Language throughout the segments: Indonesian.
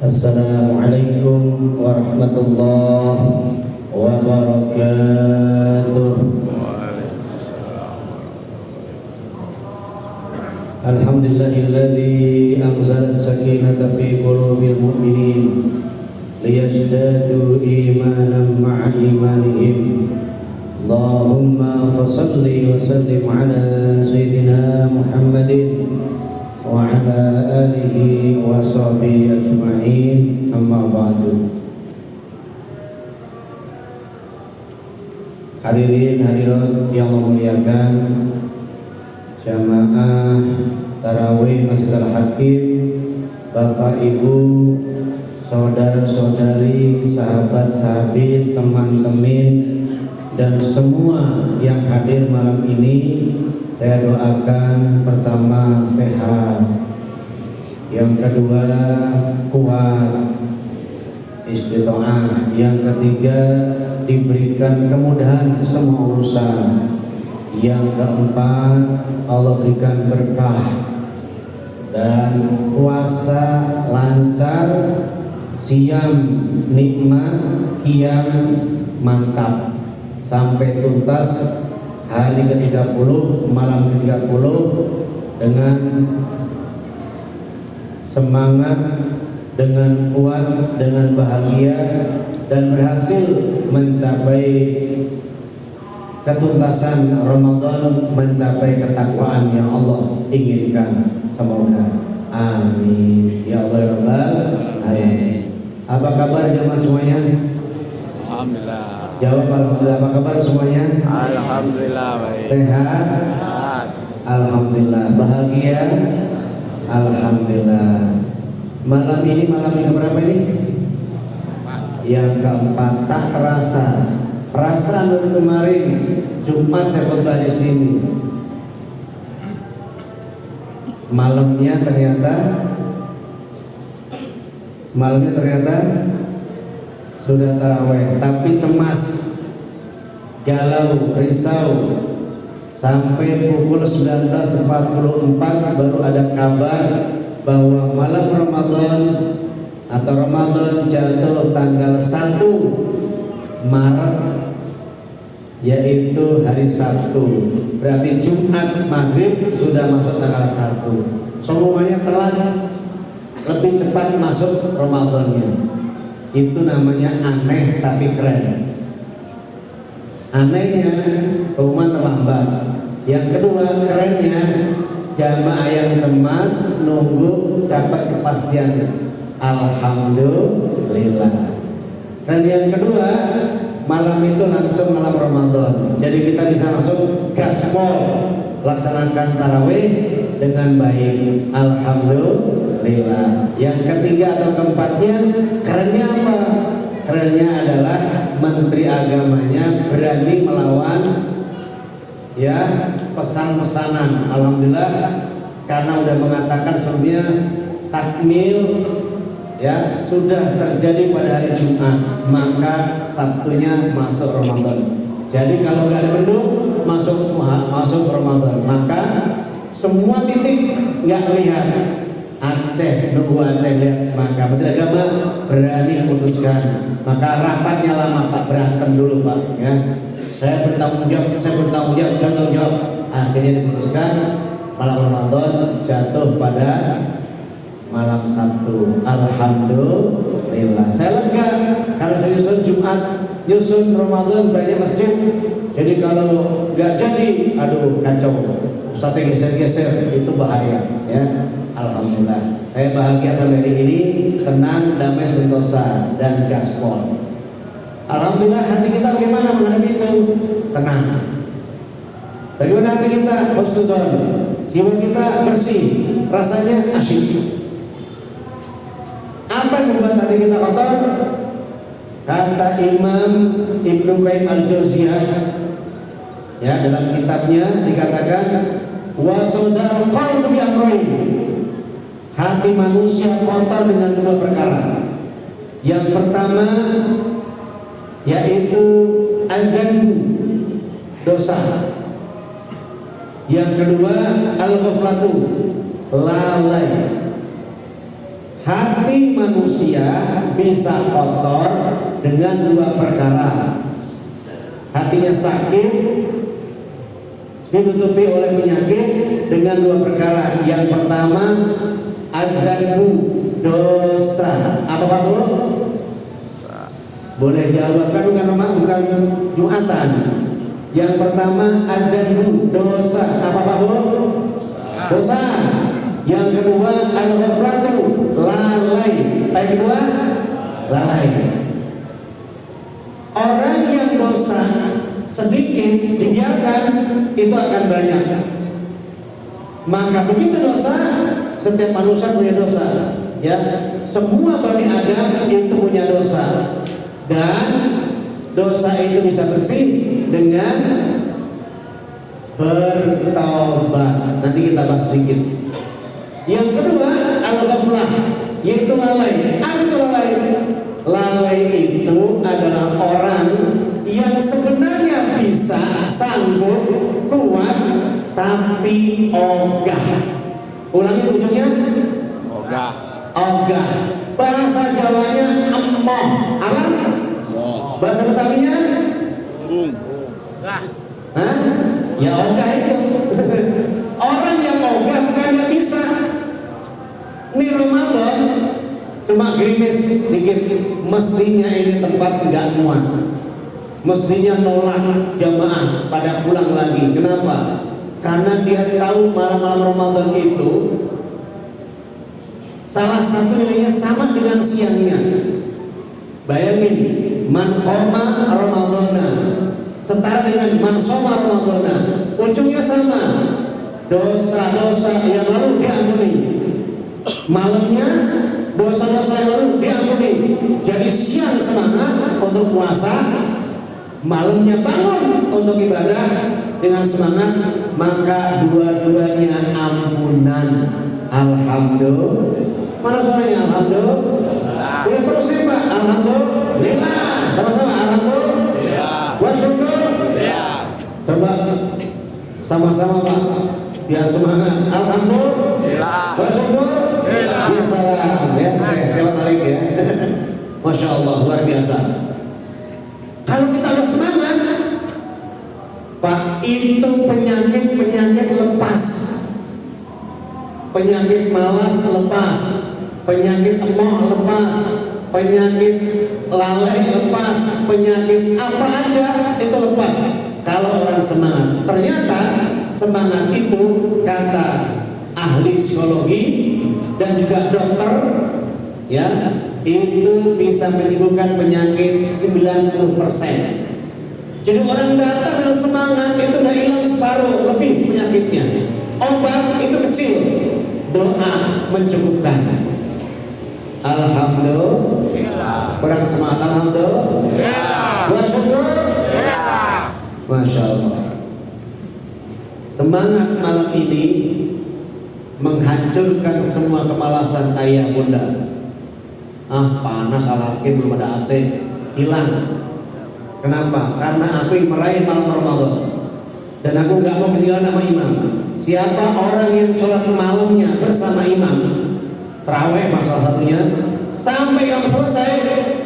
Assalamualaikum warahmatullahi wabarakatuh. Alhamdulillahilladzi anzala as-sakinata fi qulubil mu'minin liyazdadu imanan ma'a imanihim. Allahumma fassalli wa sallim ala sayyidina Muhammadin wa ala alihi wa sahbihi ajma'in, amma ba'du. Hadirin hadirat yang Allah muliakan, jamaah tarawih Masjid Al-Hakim, Bapak Ibu, saudara-saudari, sahabat-sahabat, teman-teman, dan semua yang hadir malam ini, saya doakan pertama sehat, yang kedua kuat istiqomah, yang ketiga diberikan kemudahan semua urusan, yang keempat Allah berikan berkah dan puasa lancar, siam nikmat, qiyam mantap sampai tuntas hari ke-30, malam ke-30 dengan semangat, dengan kuat, dengan bahagia, dan berhasil mencapai ketuntasan Ramadan, mencapai ketakwaan yang Allah inginkan. Semoga amin ya Allah ya Rabbal alamin. Apa kabar jemaah semuanya? Alhamdulillah. Jawab alhamdulillah. Apa kabar semuanya? Alhamdulillah baik. Sehat? Alhamdulillah. Bahagia? Alhamdulillah. Malam ini malam yang berapa ini? Yang keempat. Tak terasa. Perasaan dari kemarin Jumat saya khotbah di sini. Malamnya ternyata sudah taraweh, tapi cemas, galau, risau sampai pukul 19.44 baru ada kabar bahwa malam Ramadan atau Ramadan jatuh tanggal 1 Maret, yaitu hari Sabtu. Berarti Jumat maghrib sudah masuk tanggal 1. Pengumumannya telat, lebih cepat masuk Ramadannya. Itu namanya aneh tapi keren. Anehnya pengumuman terlambat. Yang kedua kerennya jamaah yang cemas nunggu dapat kepastian. Alhamdulillah. Dan yang kedua, malam itu langsung malam Ramadan. Jadi kita bisa langsung gaspol laksanakan tarawih dengan baik. Alhamdulillah. Yang ketiga atau keempatnya, kerennya apa? Kerennya adalah Menteri Agamanya berani melawan ya pesan-pesanan. Alhamdulillah, karena udah mengatakan sebelumnya takmil ya sudah terjadi pada hari Jumat, maka Sabtunya masuk Ramadan. Jadi kalau nggak ada mendung masuk Ramadan, maka semua titik nggak lihat. Aceh, nunggu Aceh lihat, maka Menteri Agama berani memutuskan. Maka rapatnya lama Pak, berantem dulu Pak ya. Saya bertanggung jawab. Akhirnya diputuskan malam Ramadan jatuh pada malam Sabtu. Alhamdulillah. Saya lega karena saya nyusun Jumat, nyusun Ramadan banyak masjid. Jadi kalau nggak jadi, aduh kacau. Ustadznya geser-geser, itu bahaya ya. Alhamdulillah. Saya bahagia sampai hari ini, tenang, damai, sentosa, dan gaspol. Alhamdulillah. Hati kita bagaimana menghadapi itu? Tenang. Bagaimana hati kita? Husnudzon. Jiwa kita bersih, rasanya asyik. Apa yang membuat hati kita kotor? Kata Imam Ibnu Qayyim Al-Jauziyah ya, dalam kitabnya dikatakan wasodal qalbi amrayn, hati manusia kotor dengan dua perkara. Yang pertama yaitu al-dhanbu, dosa. Yang kedua al-ghaflatu, lalai. Hati hati manusia bisa kotor dengan dua perkara. Hatinya sakit, ditutupi oleh penyakit dengan dua perkara. Yang pertama, adzanbu, dosa. Apa Pak Bu? Boleh jawab, kan bukan Jumatan. Yang pertama, adzanbu, dosa. Apa Pak Bu? Dosa. Yang kedua, al-ghaflatu, lalai. Yang kedua, lalai. Orang yang dosa sedikit dibiarkan, itu akan banyak. Maka begitu dosa, setiap manusia punya dosa, ya. Semua Bani Adam itu punya dosa, dan dosa itu bisa bersih dengan bertaubat. Nanti kita bahas sedikit. Yang kedua, al-ghaflah, yaitu lalai. Apa itu lalai? Lalai itu adalah orang yang sebenarnya bisa, sanggup, kuat, tapi ogah. Ulangi ujungnya. Ogah. Ogah. Bahasa Jawanya emoh. Apa? Bahasa Betawinya? Lah. Hah? Ya ogah itu. Orang yang ogah bukan nggak bisa. Ini Ramadan cuma gerimis dikit, mestinya ini tempat nggak muat, mestinya nolak jamaah pada pulang lagi. Kenapa? Karena dia tahu malam-malam Ramadan itu salah satu nilainya sama dengan siangnya. Bayangin, man qoma Ramadana setara dengan man shoma Ramadana, ujungnya sama. Dosa-dosa yang lalu diampuni, malamnya dosa-dosa yang lalu diampuni. Jadi siang semangat untuk puasa, malamnya bangun untuk ibadah dengan semangat, maka dua-duanya ampunan. Alhamdulillah. Mana suaranya? Alhamdulillah. Boleh terus ya Pak? Alhamdulillah. Sama-sama alhamdulillah. Wa syukur. Coba sama-sama Pak, biar semangat. Alhamdulillah. Wa syukur. Ya salam, ya saya tarik ya. Masya Allah, luar biasa. Kalau kita ada semangat, Pak, itu penyakit lepas, penyakit malas lepas, penyakit emoh lepas, penyakit lalai lepas, penyakit apa aja itu lepas. Kalau orang semangat, ternyata semangat itu kata ahli psikologi dan juga dokter, ya, itu bisa menyembuhkan penyakit 90%. Jadi orang datang dengan semangat itu udah hilang separuh lebih penyakitnya. Obat itu kecil, doa mencukupkan. Alhamdulillah. Orang semangat alhamdulillah. Wa syukur. Masya Allah. Semangat malam ini menghancurkan semua kemalasan ayah bunda. Panas alhakim belum ada AC, hilang. Kenapa? Karena aku yang meraih malam Ramadan dan aku nggak mau ketinggalan sama imam. Siapa orang yang sholat malamnya bersama imam, terawih masalah satunya, sampai yang selesai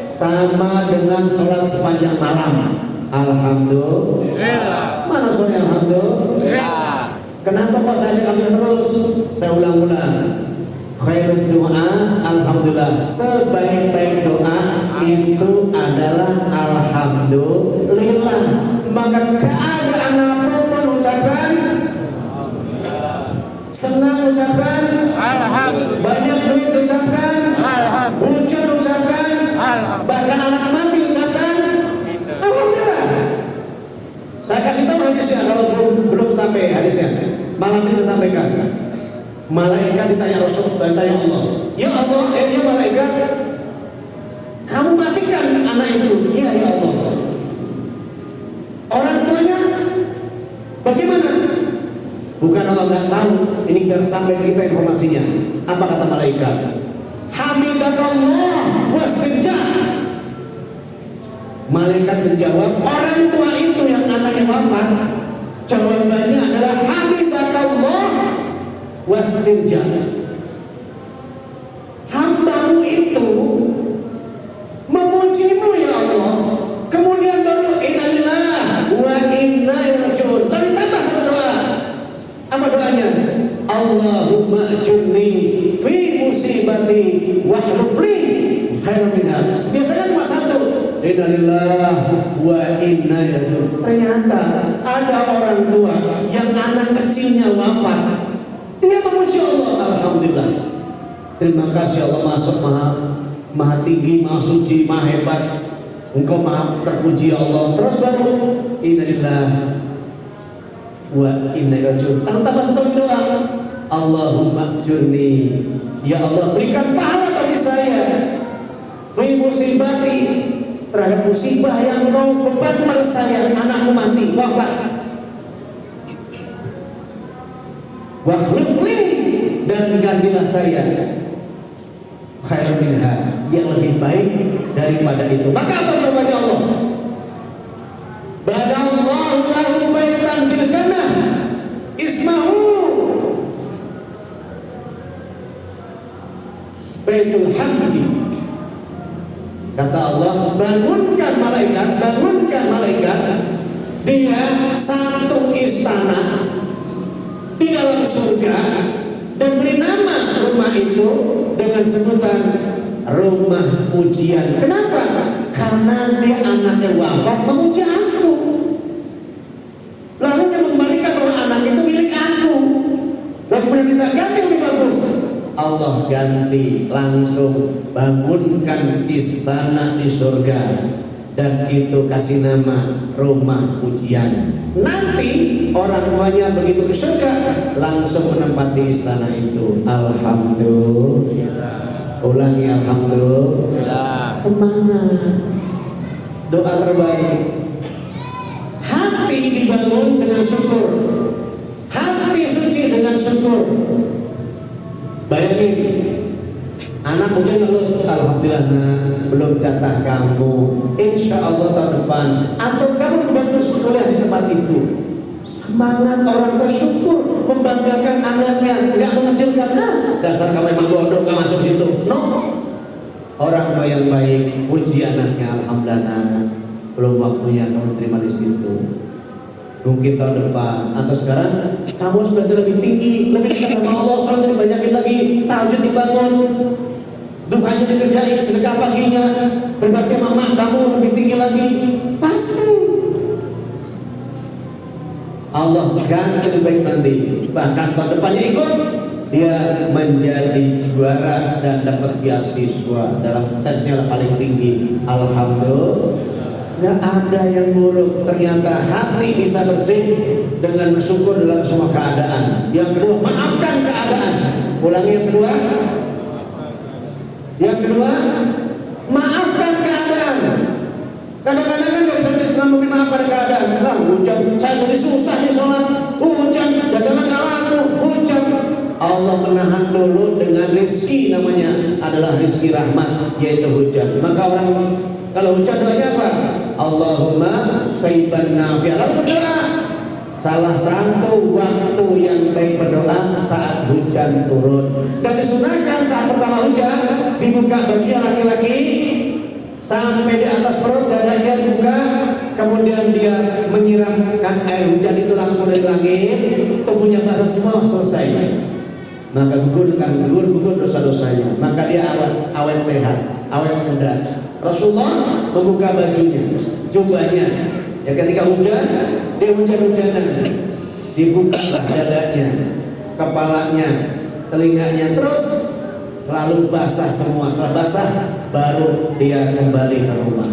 sama dengan sholat sepanjang malam. Alhamdulillah. Mana suaranya alhamdulillah? Kenapa kok saya ambil terus? Saya ulang-ulang. Khairul doa, alhamdulillah. Sebaik-baik doa itu adalah alhamdulillah. Maka keadaan apapun ucapan, senang ucapan, banyak duit ucapan, hujan ucapan, bahkan anak mati ucapan, alhamdulillah. Saya kasih tahu hadisnya kalau belum sampai hadisnya. Malam ini saya sampaikan. Malaikat ditanya Rasul, ditanya Allah. Ya Allah, ya malaikat, kamu matikan anak itu. Iya ya Allah. Orang tuanya bagaimana? Bukan Allah nggak tahu. Ini biar sampai kita informasinya. Apa kata malaikat? Hamidakallah wastirja. Malaikat menjawab, orang tua itu yang anaknya wafat, jawabannya adalah hamidakallah wastirja. Hambamu itu musibati wahlufli khairan minha. Biasanya cuma satu, innalillah wa inna ilaihi. Ternyata ada orang tua yang anak kecilnya wafat, dia memuji Allah, alhamdulillah, terima kasih Allah, maha tinggi, maha suci, maha hebat, engkau maha terpuji Allah. Terus baru innalillah wa inna ilaihi raji'un. Tambah satu doa, Allahumma ajurni, ya Allah berikan pahala bagi saya fi musibati, terhadap musibah yang kau beban pada saya, anakku mati, wafat. Wakhlifli, dan gantilah saya khairan minha, yang lebih baik daripada itu. Maka apa jawabannya Allah? Badallahu lahu baitan fil jannah ismahu Baitul Hamdi. Kata Allah, bangunkan malaikat, dia satu istana di dalam surga, dan beri nama rumah itu dengan sebutan rumah pujian. Kenapa? Karena dia anaknya wafat memuji aku, lalu dia membalikan bahwa anak itu milik aku, dan kemudian kita ganti lebih bagus. Allah ganti, langsung bangunkan istana di surga, dan itu kasih nama rumah pujian. Nanti orang tuanya begitu ke surga langsung menempati istana itu. Alhamdulillah. Ulangi, alhamdulillah. Semangat. Doa terbaik. Hati dibangun dengan syukur, hati suci dengan syukur. Bayangin, anak ujian lulus, alhamdulillah nak, belum jatah kamu, insya Allah tahun depan, atau kamu bagus kuliah di tempat itu. Semangat, orang bersyukur, membanggakan anaknya, nggak mengecilkan. Dasar kamu memang bodoh, nggak masuk situ. No, orang tua yang baik puji anaknya, alhamdulillah nak, belum waktunya kamu terima di situ. Mungkin tahun depan atau sekarang kamu harus belajar lebih tinggi, lebih dekat sama Allah, sholat lebih banyakin lagi, tahajud dibangun, duhanya dikerjain, sedekah paginya, berbakti sama mak kamu lebih tinggi lagi. Pasti Allah ganti lebih baik nanti. Bahkan tahun depannya ikut, dia menjadi juara dan dapat beasiswa dalam tesnya yang paling tinggi. Alhamdulillah. Gak ada yang buruk. Ternyata hati bisa bersih dengan bersyukur dalam semua keadaan. Yang kedua, maafkan keadaan. Ulangi yang kedua. Yang kedua, maafkan keadaan. Kadang-kadang kan gak bisa memberi maaf pada keadaan. Lah hujan, saya sedih susah nih sholat. Hujan, dagangan gak laku. Hujan. Allah menahan dulu dengan rizki, namanya adalah rizki rahmat, yaitu hujan. Maka orang kalau hujan doanya apa? Allahumma sayyiban nafi'an. Lalu berdoa. Salah satu waktu yang baik berdoa saat hujan turun. Dan disunahkan saat pertama hujan dibuka bajunya laki-laki sampai di atas perut, dadanya dibuka, kemudian dia menyiramkan air hujan itu langsung dari langit, tubuhnya basah semua, selesai. Maka gugur dosa-dosanya. Maka dia awet sehat, awet muda. Rasulullah membuka bajunya, jubahnya. Ya ketika hujan, dia hujan-hujanan. Dibuka dadanya, kepalanya, telinganya, terus selalu basah semua. Setelah basah, baru dia kembali ke rumah.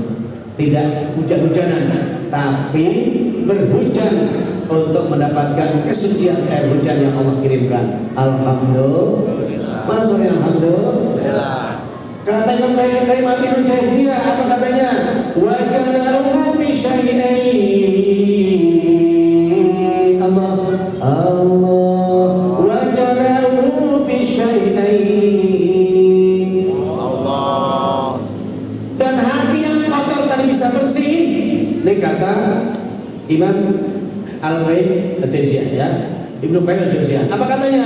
Tidak hujan-hujanan, tapi berhujan untuk mendapatkan kesucian air hujan yang Allah kirimkan. Alhamdulillah. Mana suara alhamdulillah? Kata Imam Qayyim Ibnu Jauziyah, apa katanya? Wa ja'alahu bi syai'ain. Allah wa ja'alahu bi syai'ain. Allah. Dan hati yang kotor tadi bisa bersih. Ini kata Imam Al-Qayyim Al-Jauziyah, ya. Ibnu Qayyim Al-Jauziyah. Apa katanya?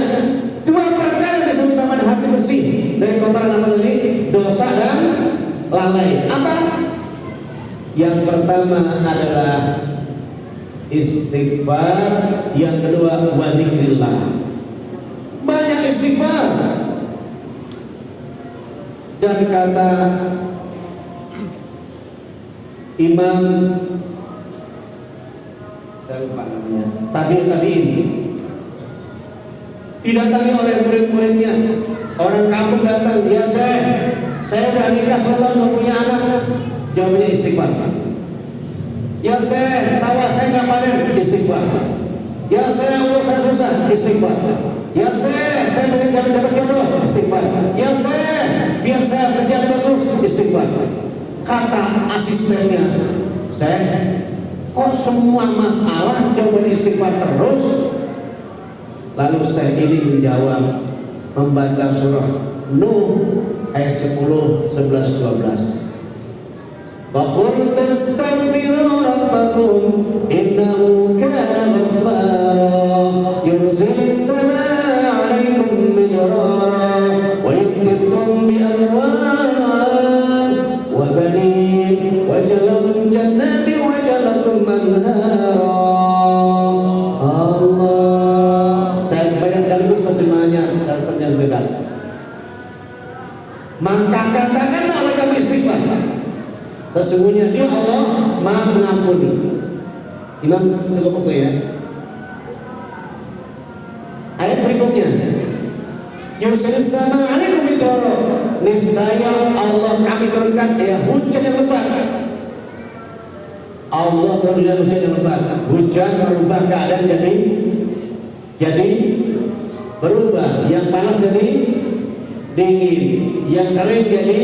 Dua perkara bisa menyebabkan hati bersih dari kotoran apa tadi? Dosa dan lalai. Apa? Yang pertama adalah istighfar, yang kedua wa dzikrillah. Banyak istighfar. Dan kata Imam, saya lupa namanya, tabi'in, didatangi oleh murid-muridnya. Orang kampung datang, ya saya udah nikah 10 tahun gak punya anak. Jawabnya istighfar. Ya sawah saya nggak panen, istighfar. Ya urusan susah, istighfar. Ya saya pengen dapat jodoh, istighfar. Ya biar saya kerja bagus, istighfar. Kata asistennya, kok semua masalah jawaban istighfar terus? Lalu saya ini menjawab, membaca surah Nuh ayat 10, 11, 12. فَقُلْ تَسْتَغْفِرُوا رَبَّكُمْ إِنَّهُ كَانَ غَفَّارًا يُرْسِلِ السَّمَاءَ عَلَيْكُمْ مِدْرَارًا وَيُمْدِدْكُمْ بِأَمْوَالٍ وَبَنِينَ وَيَجْعَلْ لَكُمْ جَنَّاتٍ وَيَجْعَلْ لَكُمْ أَنْهَارًا. Allah, saya banyak sekaligus terjemahannya, terjemahan bebas. Maka katakanlah oleh kami istighfar, sesungguhnya Dia Allah Maha Mengampuni. Imam cukup waktu ya. Ayat berikutnya, Yursilis sama alaikum midrara, niscaya Allah kami turunkan hujan yang lebat. Allah turunkan hujan yang lebat. Hujan merubah keadaan jadi berubah. Yang panas jadi dingin, yang kering jadi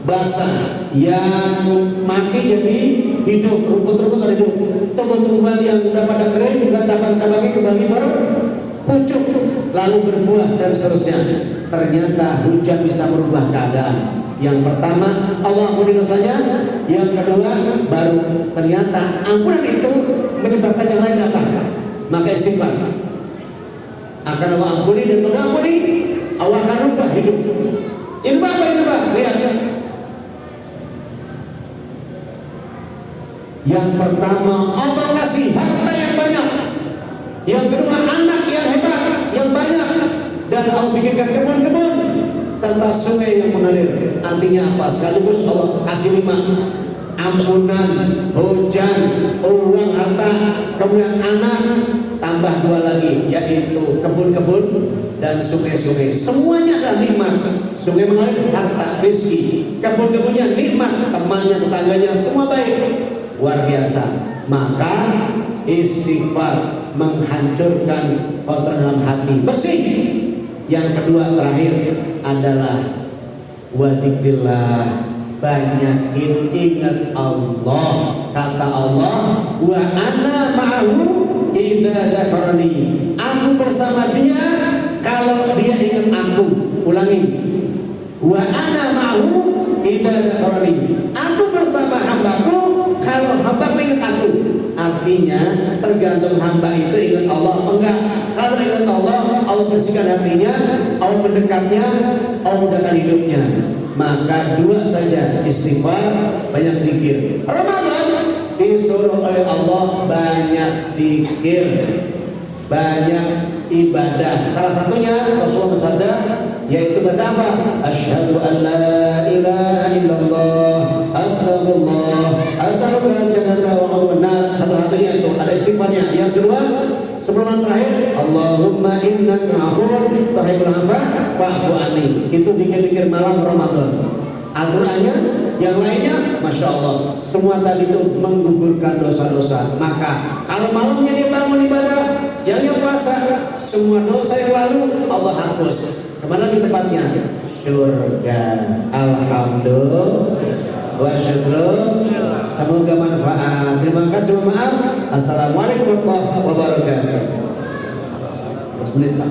basah, yang mati jadi hidup, rumput-rumput ada hidup, tumbuh-tumbuhan yang udah pada kering juga cabang-cabangnya kembali berpucuk lalu berbuah dan seterusnya. Ternyata hujan bisa merubah keadaan. Yang pertama Allah ampuni dosanya, yang kedua baru ternyata ampunan itu menyebabkan yang lain datang. Maka istighfar akan Allah ampuni, dan kalau ampuni Allah akan rubah hidup. Ini apa ini Pak? Lihat. Yang pertama Allah kasih harta yang banyak. Yang kedua anak yang hebat, yang banyak. Dan Allah bikinkan kebun-kebun serta sungai yang mengalir. Artinya apa? Sekaligus Allah kasih 5: ampunan, hujan, uang, harta, kemudian anak, tambah 2 lagi, yaitu kebun-kebun dan sungai-sungai. Semuanya adalah nikmat. Sungai mengalir, harta, rezeki. Kebun-kebunnya nikmat, temannya, tetangganya, semua baik. Luar biasa. Maka istighfar menghancurkan kotoran dalam hati, bersih. Yang kedua terakhir adalah wadzikrillah, banyakin ingat Allah. Kata Allah, wa ana ma'ahu idza dzakarani, aku bersama dia kalau dia ingat aku. Ulangi, wa ana ma'ahu idza dzakarani, aku bersama hambaku kalau hamba ingat aku. Artinya tergantung hamba itu ingat Allah atau enggak. Kalau ingat Allah, Allah bersihkan hatinya, Allah mendekatnya, Allah mudahkan hidupnya. Maka 2 saja, istighfar, banyak zikir. Ramadan disuruh oleh Allah banyak zikir, banyak ibadah. Salah satunya Rasulullah bersabda, yaitu baca apa? Asyhadu an la ilaha illallah, astagfirullah, astaghfirullah jannata wa a'udzubillahi. Satu-satunya itu ada istighfarnya. Yang kedua, sebelum terakhir, Allahumma innaka 'afuwwun tuhibbul 'afwa fa'fu anni. Itu zikir-zikir malam Ramadan. Al-Qur'annya, yang lainnya, masya Allah, semua tadi itu menggugurkan dosa-dosa. Maka kalau malamnya dia bangun ibadah, siangnya puasa, semua dosa yang lalu Allah hapus. Kemana lagi tempatnya? Surga. Alhamdulillah wa syukur. Semoga manfaat. Terima kasih. Maaf. Assalamualaikum warahmatullahi wabarakatuh. 10 menit Mas.